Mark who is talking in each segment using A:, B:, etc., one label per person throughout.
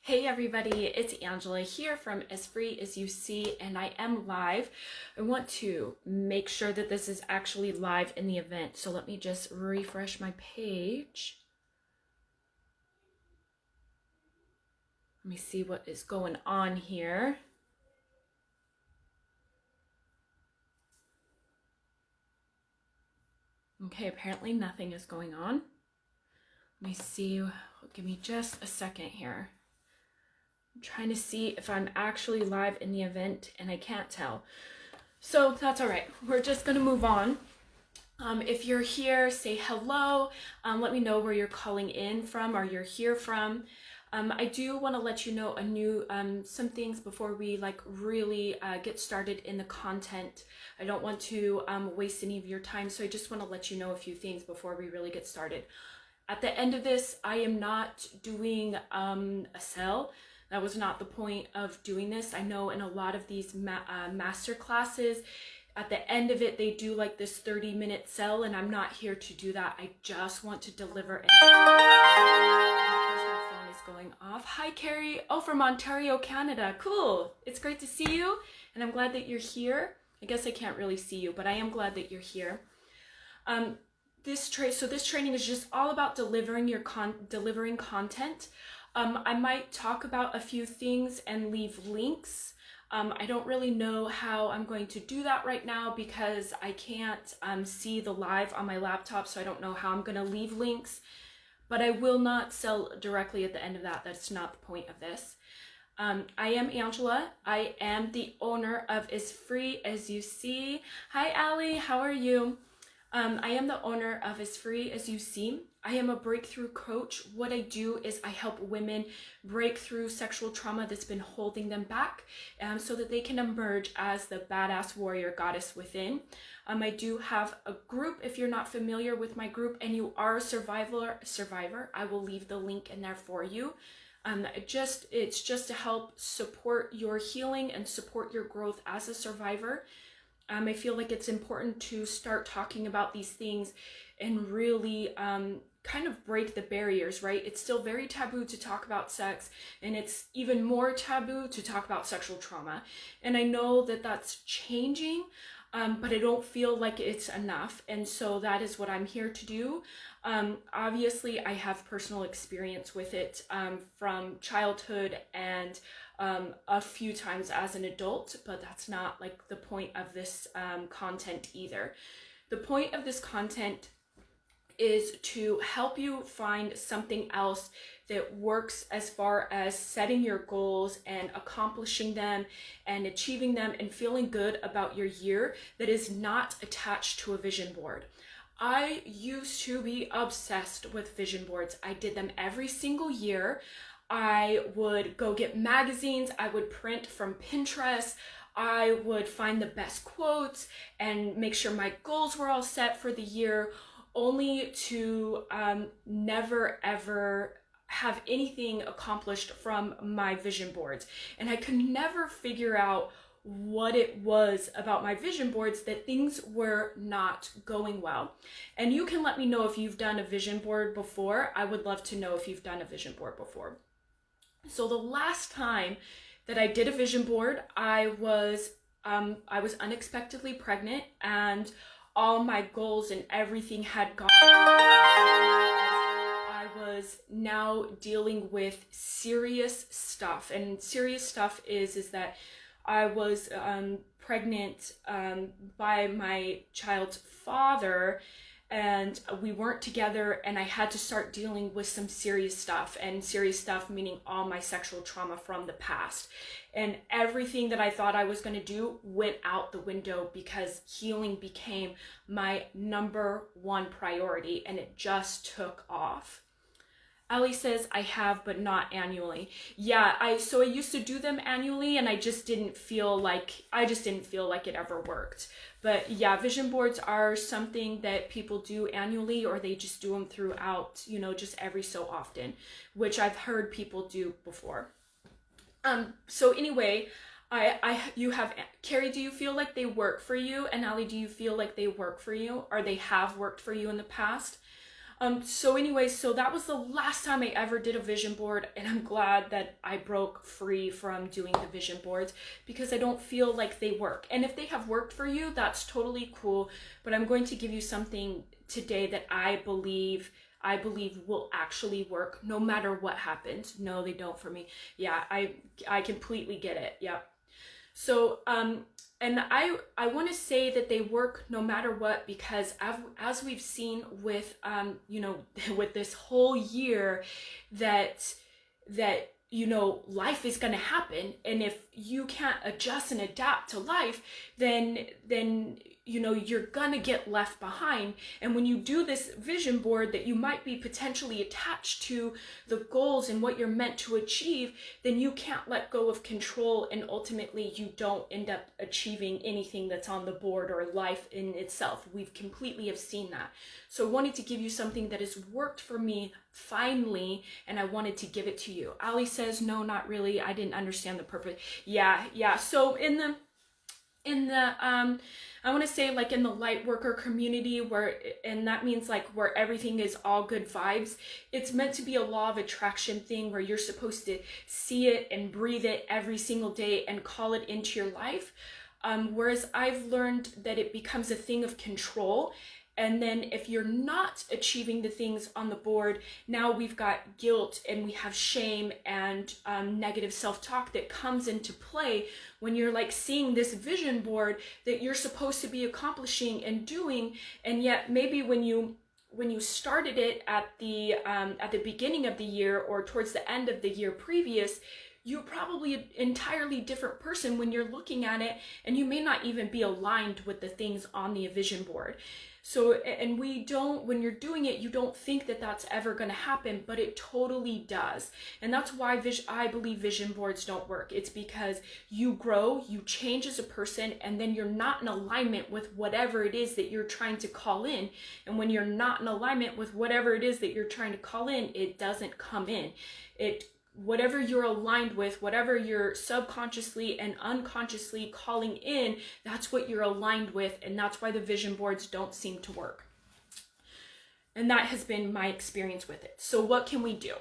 A: Hey everybody, it's Angela here from AsFreeAsYouSee, and I am live. I want to make sure that this is actually live in the event, so let me just refresh my page. Let me see what is going on here. Okay, apparently nothing is going on. Let me see, give me just a second here. I'm trying to see if I'm actually live in the event and I can't tell. So that's all right. We're just gonna move on. If you're here, say hello. Let me know where you're calling in from or you're here from. I do want to let you know some things before we really get started in the content. I don't want to waste any of your time, so I just want to let you know a few things before we really get started. At the end of this, I am not doing a sell. That was not the point of doing this. I know in a lot of these master classes, at the end of it, they do like this 30-minute sell, and I'm not here to do that. I just want to deliver. My phone is going off. Hi, Carrie. Oh, from Ontario, Canada. Cool. It's great to see you, and I'm glad that you're here. I guess I can't really see you, but I am glad that you're here. This training is just all about delivering content. I might talk about a few things and leave links. I don't really know how I'm going to do that right now because I can't see the live on my laptop, so I don't know how I'm going to leave links, but I will not sell directly at the end of that. That's not the point of this. I am Angela. I am the owner of AsFreeAsYouSee. Hi, Allie. How are you? I am the owner of AsFreeAsYouSee. I am a breakthrough coach. What I do is I help women break through sexual trauma that's been holding them back so that they can emerge as the badass warrior goddess within. I do have a group. If you're not familiar with my group and you are a survivor, I will leave the link in there for you. It's just to help support your healing and support your growth as a survivor. I feel like it's important to start talking about these things and really kind of break the barriers, right? It's still very taboo to talk about sex, and it's even more taboo to talk about sexual trauma. And I know that that's changing, but I don't feel like it's enough. And so that is what I'm here to do. Obviously, I have personal experience with it from childhood and a few times as an adult, but that's not like the point of this content either. The point of this content is to help you find something else that works as far as setting your goals and accomplishing them and achieving them and feeling good about your year that is not attached to a vision board. I used to be obsessed with vision boards. I did them every single year. I would go get magazines. I would print from Pinterest. I would find the best quotes and make sure my goals were all set for the year, only to never ever have anything accomplished from my vision boards. And I could never figure out what it was about my vision boards that things were not going well. And you can let me know if you've done a vision board before. I would love to know if you've done a vision board before. So the last time that I did a vision board, I was unexpectedly pregnant, and all my goals and everything had gone. I was now dealing with serious stuff, and serious stuff is that I was pregnant by my child's father, and we weren't together, and I had to start dealing with some serious stuff, and serious stuff meaning all my sexual trauma from the past. And everything that I thought I was going to do went out the window because healing became my number one priority, and it just took off. Ellie says, I have, but not annually. Yeah, I used to do them annually, and I just didn't feel like it ever worked. But yeah, vision boards are something that people do annually, or they just do them throughout, just every so often, which I've heard people do before. So anyway, you have, Carrie, do you feel like they work for you? And Ellie, do you feel like they work for you, or they have worked for you in the past? So anyways, so that was the last time I ever did a vision board, and I'm glad that I broke free from doing the vision boards because I don't feel like they work. And if they have worked for you, that's totally cool, but I'm going to give you something today that I believe will actually work no matter what happens. No, they don't for me. Yeah, I completely get it. Yeah. So, and I want to say that they work no matter what, because as we've seen with, you know, with this whole year that, you know, life is going to happen. And if you can't adjust and adapt to life, then, you know, you're going to get left behind. And when you do this vision board that you might be potentially attached to the goals and what you're meant to achieve, then you can't let go of control, and ultimately you don't end up achieving anything that's on the board or life in itself. We've completely have seen that. So I wanted to give you something that has worked for me finally, and I wanted to give it to you. Ali says, no, not really. I didn't understand the purpose. Yeah. So in the I want to say, like, in the light worker community, where, and that means like where everything is all good vibes, it's meant to be a law of attraction thing where you're supposed to see it and breathe it every single day and call it into your life. Whereas I've learned that it becomes a thing of control. And then if you're not achieving the things on the board, now we've got guilt and we have shame and negative self-talk that comes into play when you're like seeing this vision board that you're supposed to be accomplishing and doing. And yet maybe when you started it at the beginning of the year or towards the end of the year previous, you're probably an entirely different person when you're looking at it, and you may not even be aligned with the things on the vision board. So, and when you're doing it, you don't think that that's ever going to happen, but it totally does. And that's why I believe vision boards don't work. It's because you grow, you change as a person, and then you're not in alignment with whatever it is that you're trying to call in. And when you're not in alignment with whatever it is that you're trying to call in, it doesn't come in. Whatever you're aligned with, whatever you're subconsciously and unconsciously calling in, that's what you're aligned with, and that's why the vision boards don't seem to work. And that has been my experience with it. So what can we do?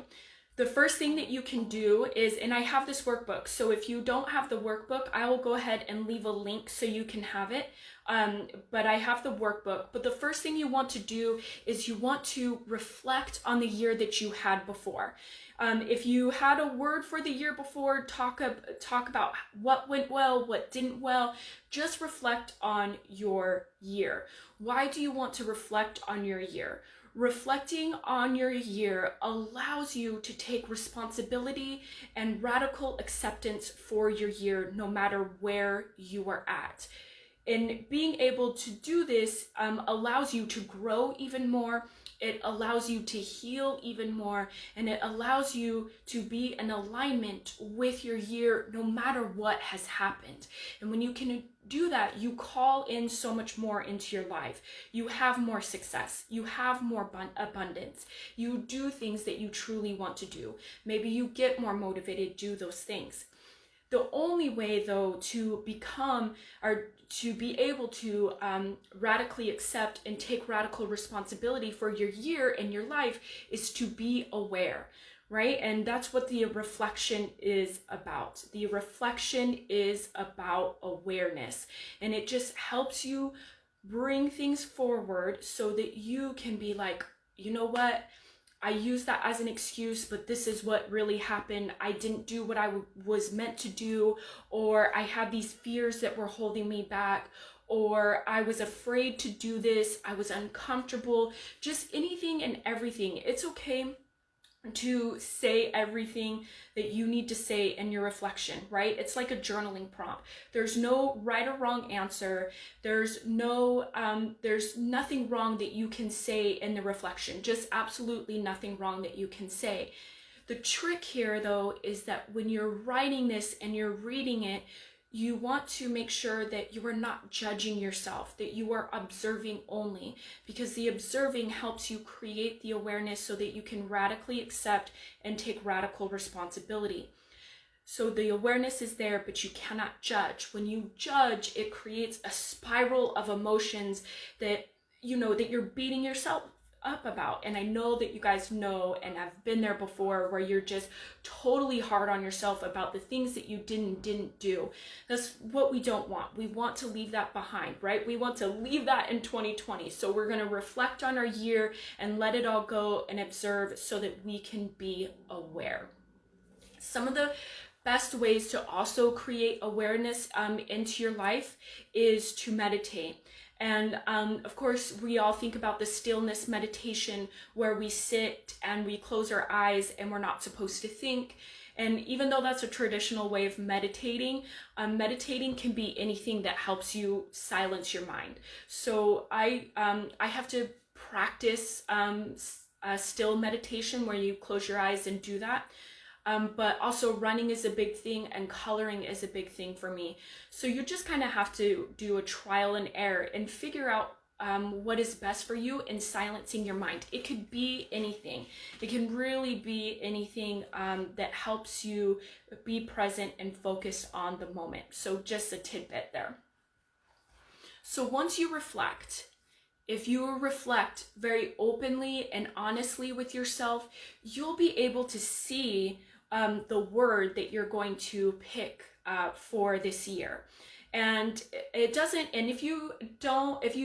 A: The first thing that you can do is, and I have this workbook, so if you don't have the workbook, I will go ahead and leave a link so you can have it. But I have the workbook. But the first thing you want to do is you want to reflect on the year that you had before. If you had a word for the year before, talk about what went well, what didn't well. Just reflect on your year. Why do you want to reflect on your year? Reflecting on your year allows you to take responsibility and radical acceptance for your year, no matter where you are at. And being able to do this allows you to grow even more. It allows you to heal even more, and it allows you to be in alignment with your year no matter what has happened. And when you can do that, you call in so much more into your life. You have more success. You have more abundance. You do things that you truly want to do. Maybe you get more motivated to do those things. The only way, though, to become or to be able to radically accept and take radical responsibility for your year and your life is to be aware, right? And that's what the reflection is about. The reflection is about awareness, and it just helps you bring things forward so that you can be like, you know what? I use that as an excuse, but this is what really happened. I didn't do what I was meant to do, or I had these fears that were holding me back, or I was afraid to do this. I was uncomfortable, just anything and everything. It's okay to say everything that you need to say in your reflection, right? It's like a journaling prompt. There's no right or wrong answer. There's nothing wrong that you can say in the reflection. Just absolutely nothing wrong that you can say. The trick here, though, is that when you're writing this and you're reading it, you want to make sure that you are not judging yourself, that you are observing only, because the observing helps you create the awareness so that you can radically accept and take radical responsibility. So the awareness is there, but you cannot judge. When you judge, it creates a spiral of emotions that, you know, that you're beating yourself up about. And I know that you guys know and have been there before, where you're just totally hard on yourself about the things that you didn't do. That's what we don't want. We want to leave that behind, right? We want to leave that in 2020. So we're going to reflect on our year and let it all go and observe so that we can be aware. Some of the best ways to also create awareness into your life is to meditate. And of course, we all think about the stillness meditation where we sit and we close our eyes and we're not supposed to think. And even though that's a traditional way of meditating, meditating can be anything that helps you silence your mind. So I have to practice still meditation where you close your eyes and do that. But also running is a big thing and coloring is a big thing for me. So you just kind of have to do a trial and error and figure out what is best for you in silencing your mind. It could be anything. It can really be anything that helps you be present and focus on the moment. So just a tidbit there. So once you reflect, if you reflect very openly and honestly with yourself, you'll be able to see the word that you're going to pick for this year. And it doesn't, and if you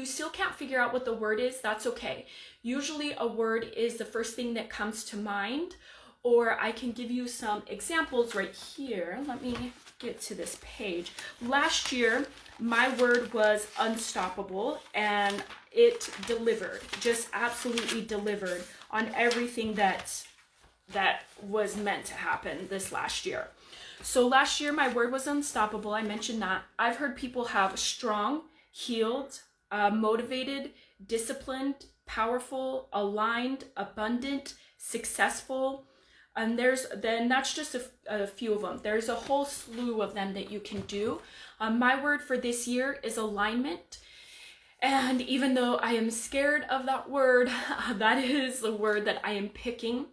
A: still can't figure out what the word is, that's okay. Usually a word is the first thing that comes to mind, or I can give you some examples right here. Let me get to this page. Last year, my word was unstoppable, and it delivered, just absolutely delivered on everything that was meant to happen this last year. So last year, my word was unstoppable. I mentioned that. I've heard people have strong, healed, motivated, disciplined, powerful, aligned, abundant, successful. And that's just a few of them. There's a whole slew of them that you can do. My word for this year is alignment. And even though I am scared of that word, that is the word that I am picking.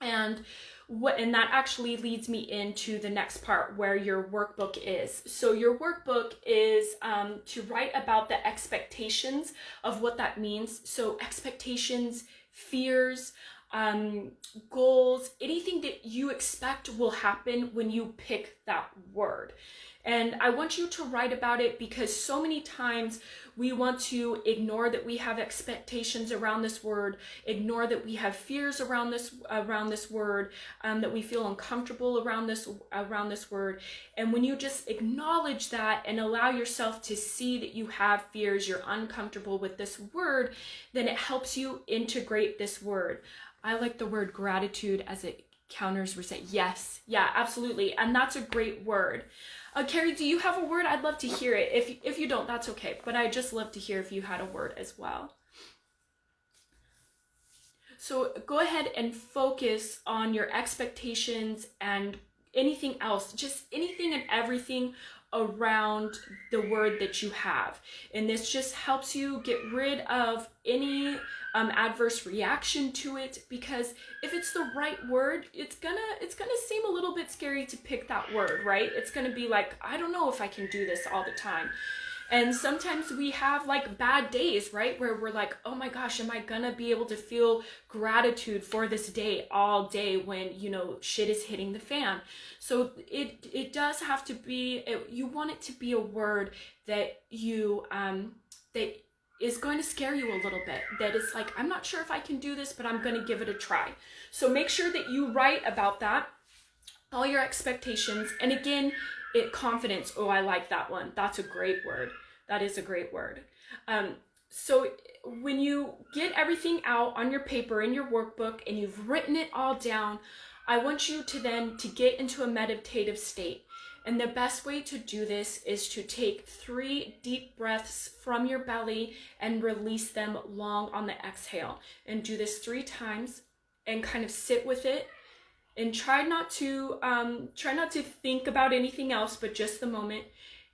A: And that actually leads me into the next part where your workbook is. So your workbook is to write about the expectations of what that means. So expectations, fears, goals, anything that you expect will happen when you pick that word. And I want you to write about it because so many times we want to ignore that we have expectations around this word, ignore that we have fears around this word, that we feel uncomfortable around this word. And when you just acknowledge that and allow yourself to see that you have fears, you're uncomfortable with this word, then it helps you integrate this word. I like the word gratitude as it counters resent. Yes, yeah, absolutely. And that's a great word. Carrie, do you have a word? I'd love to hear it. If you don't, that's okay. But I'd just love to hear if you had a word as well. So go ahead and focus on your expectations and anything else, just anything and everything around the word that you have. And this just helps you get rid of any adverse reaction to it, because if it's the right word, it's gonna seem a little bit scary to pick that word, right? It's gonna be like, I don't know if I can do this all the time. And sometimes we have like bad days, right? Where we're like, oh my gosh, am I gonna be able to feel gratitude for this day all day when, shit is hitting the fan? So it does have to be, you want it to be a word that that is going to scare you a little bit. That is like, I'm not sure if I can do this, but I'm gonna give it a try. So make sure that you write about that, all your expectations. And again, confidence. Oh, I like that one. That's a great word. That is a great word. So when you get everything out on your paper in your workbook and you've written it all down, I want you to get into a meditative state. And the best way to do this is to take 3 deep breaths from your belly and release them long on the exhale. And do this 3 times and kind of sit with it. And try not to think about anything else, but just the moment.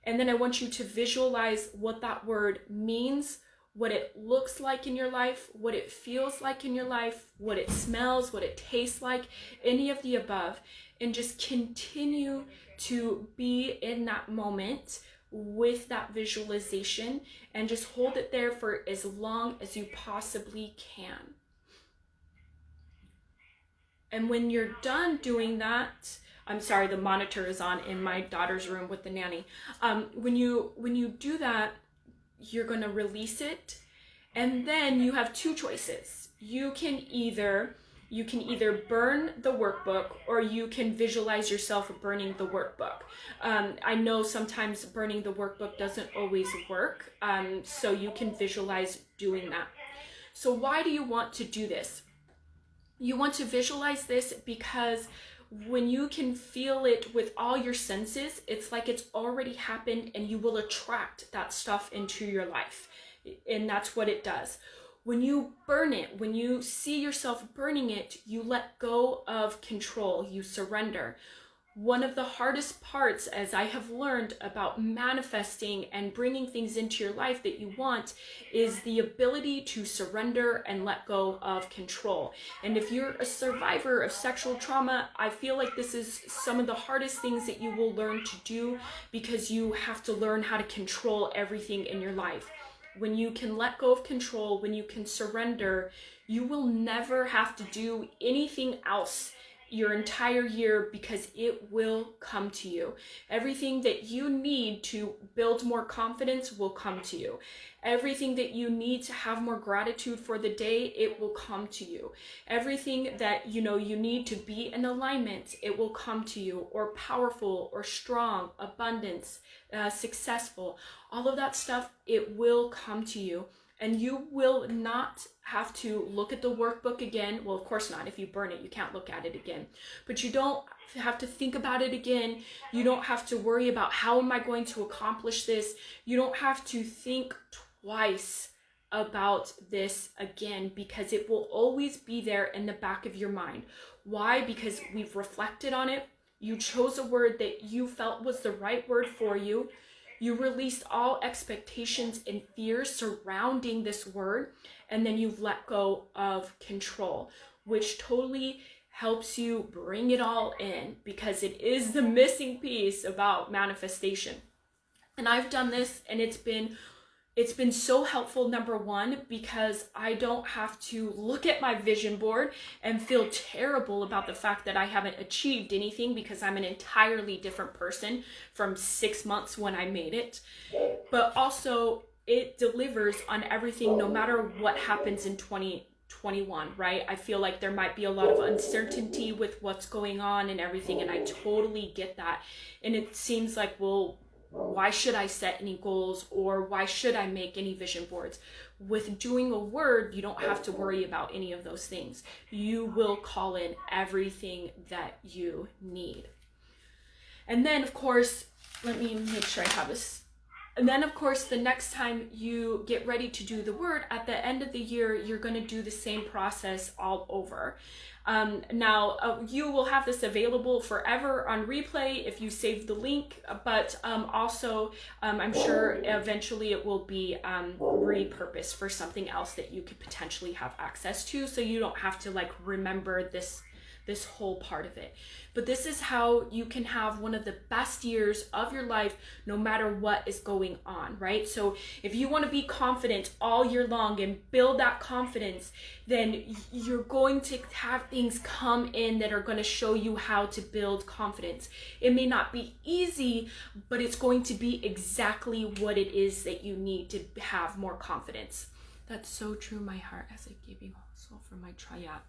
A: And then I want you to visualize what that word means, what it looks like in your life, what it feels like in your life, what it smells, what it tastes like, any of the above. And just continue to be in that moment with that visualization and just hold it there for as long as you possibly can. And when you're done doing that, I'm sorry, the monitor is on in my daughter's room with the nanny. When you do that, you're going to release it, and then you have two choices. You can either burn the workbook, or you can visualize yourself burning the workbook. I know sometimes burning the workbook doesn't always work, so you can visualize doing that. So why do you want to do this? You want to visualize this because when you can feel it with all your senses, it's like it's already happened, and you will attract that stuff into your life. And that's what it does. When you burn it, when you see yourself burning it, you let go of control, you surrender. One of the hardest parts, as I have learned about manifesting and bringing things into your life that you want, is the ability to surrender and let go of control. And if you're a survivor of sexual trauma, I feel like this is some of the hardest things that you will learn to do, because you have to learn how to control everything in your life. When you can let go of control, when you can surrender, you will never have to do anything else your entire year, because it will come to you. Everything that you need to build more confidence will come to you. Everything that you need to have more gratitude for the day, it will come to you. Everything that you need to be in alignment, it will come to you. Or powerful, or strong, abundance, successful, all of that stuff, it will come to you. And you will not have to look at the workbook again. Well, of course not. If you burn it, you can't look at it again. But you don't have to think about it again. You don't have to worry about how am I going to accomplish this. You don't have to think twice about this again, because it will always be there in the back of your mind. Why? Because we've reflected on it. You chose a word that you felt was the right word for you. You released all expectations and fears surrounding this word, and then you've let go of control, which totally helps you bring it all in, because it is the missing piece about manifestation. And I've done this, and it's been so helpful, number one, because I don't have to look at my vision board and feel terrible about the fact that I haven't achieved anything, because I'm an entirely different person from 6 months when I made it. But also, it delivers on everything, no matter what happens in 2021, right? I feel like there might be a lot of uncertainty with what's going on and everything, and I totally get that. And it seems like, well, why should I set any goals, or why should I make any vision boards? With doing a word, you don't have to worry about any of those things. You will call in everything that you need. And then, of course, let me make sure I have this. And then, of course, the next time you get ready to do the word, at the end of the year, you're going to do the same process all over. Now, you will have this available forever on replay if you save the link, but also I'm sure eventually it will be repurposed for something else that you could potentially have access to, so you don't have to remember this whole part of it. But this is how you can have one of the best years of your life, no matter what is going on, right? So if you want to be confident all year long and build that confidence, then you're going to have things come in that are going to show you how to build confidence. It may not be easy, but it's going to be exactly what it is that you need to have more confidence. That's so true, my heart, as I gave you also for my triad.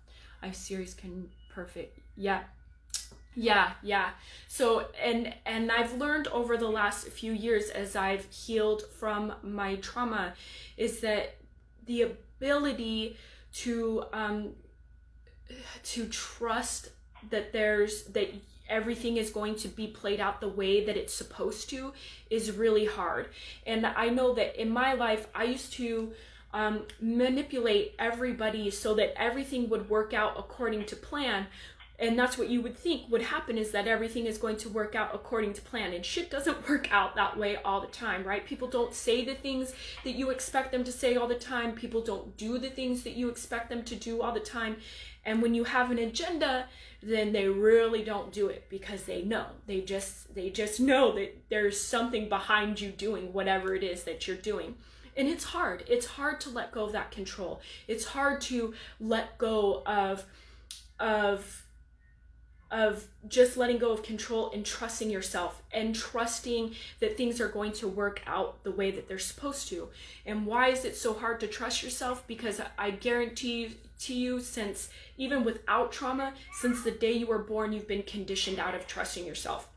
A: I series can perfect. Yeah. So, and I've learned over the last few years, as I've healed from my trauma, is that the ability to trust that that everything is going to be played out the way that it's supposed to is really hard. And I know that in my life, I used to manipulate everybody so that everything would work out according to plan. And that's what you would think would happen, is that everything is going to work out according to plan. And shit doesn't work out that way all the time, right? People don't say the things that you expect them to say all the time. People don't do the things that you expect them to do all the time. And when you have an agenda, then they really don't do it, because they know. They just know that there's something behind you doing whatever it is that you're doing. And it's hard. It's hard to let go of that control. It's hard to let go of just letting go of control and trusting yourself and trusting that things are going to work out the way that they're supposed to. And why is it so hard to trust yourself? Because I guarantee to you, since even without trauma, since the day you were born, you've been conditioned out of trusting yourself.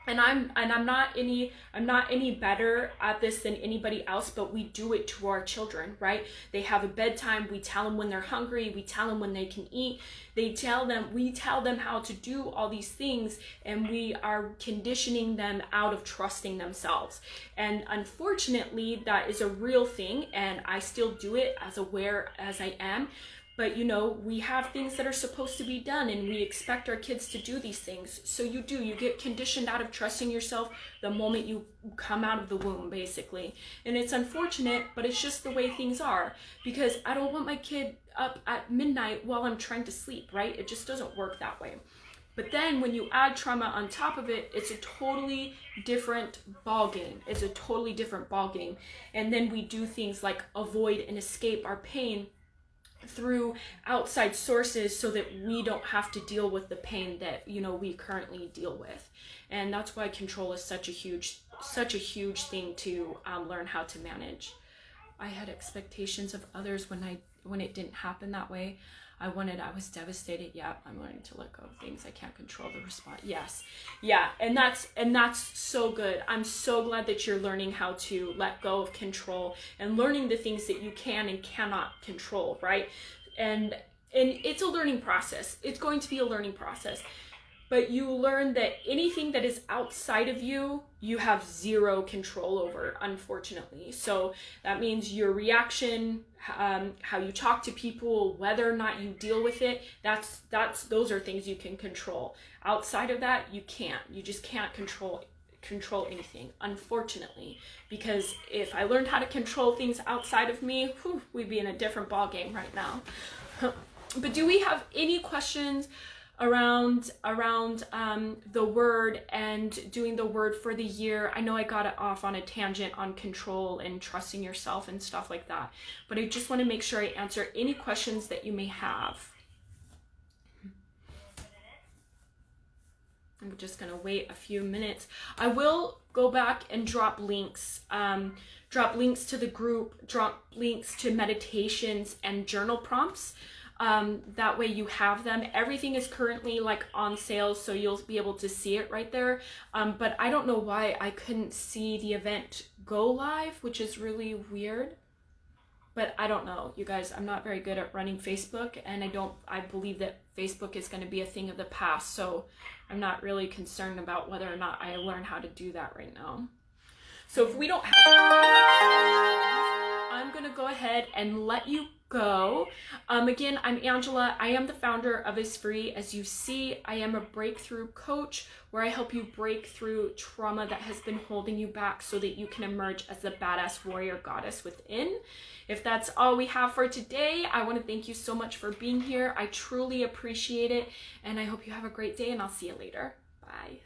A: And I'm not any better at this than anybody else, but we do it to our children, right? They have a bedtime. We tell them when they're hungry. We tell them when they can eat. We tell them how to do all these things, and we are conditioning them out of trusting themselves. And unfortunately, that is a real thing, and I still do it, as aware as I am. But we have things that are supposed to be done, and we expect our kids to do these things. So you get conditioned out of trusting yourself the moment you come out of the womb, basically. And it's unfortunate, but it's just the way things are, because I don't want my kid up at midnight while I'm trying to sleep, right? It just doesn't work that way. But then when you add trauma on top of it, it's a totally different ball game. It's a totally different ball game. And then we do things like avoid and escape our pain through outside sources, so that we don't have to deal with the pain that we currently deal with. And that's why control is such a huge thing to learn how to manage. I had expectations of others when it didn't happen that way. I was devastated. Yeah, I'm learning to let go of things I can't control the response. Yes. Yeah. And that's so good. I'm so glad that you're learning how to let go of control and learning the things that you can and cannot control, right? And it's a learning process. It's going to be a learning process. But you learn that anything that is outside of you, you have zero control over, unfortunately. So that means your reaction, how you talk to people, whether or not you deal with it, those are things you can control. Outside of that, you can't. You just can't control anything, unfortunately. Because if I learned how to control things outside of me, we'd be in a different ball game right now. But do we have any questions around the word and doing the word for the year? I know I got it off on a tangent on control and trusting yourself and stuff like that, but I just want to make sure I answer any questions that you may have. I'm just going to wait a few minutes. I will go back and drop links to the group, drop links to meditations and journal prompts. That way you have them. Everything is currently on sale, so you'll be able to see it right there. But I don't know why I couldn't see the event go live, which is really weird. But I don't know, you guys, I'm not very good at running Facebook, and I believe that Facebook is going to be a thing of the past, so I'm not really concerned about whether or not I learn how to do that right now. So if we don't have, I'm going to go ahead and let you go. Again, I'm Angela. I am the founder of AsFreeAsYouSee. I am a breakthrough coach where I help you break through trauma that has been holding you back so that you can emerge as the badass warrior goddess within. If that's all we have for today, I want to thank you so much for being here. I truly appreciate it, and I hope you have a great day, and I'll see you later. Bye.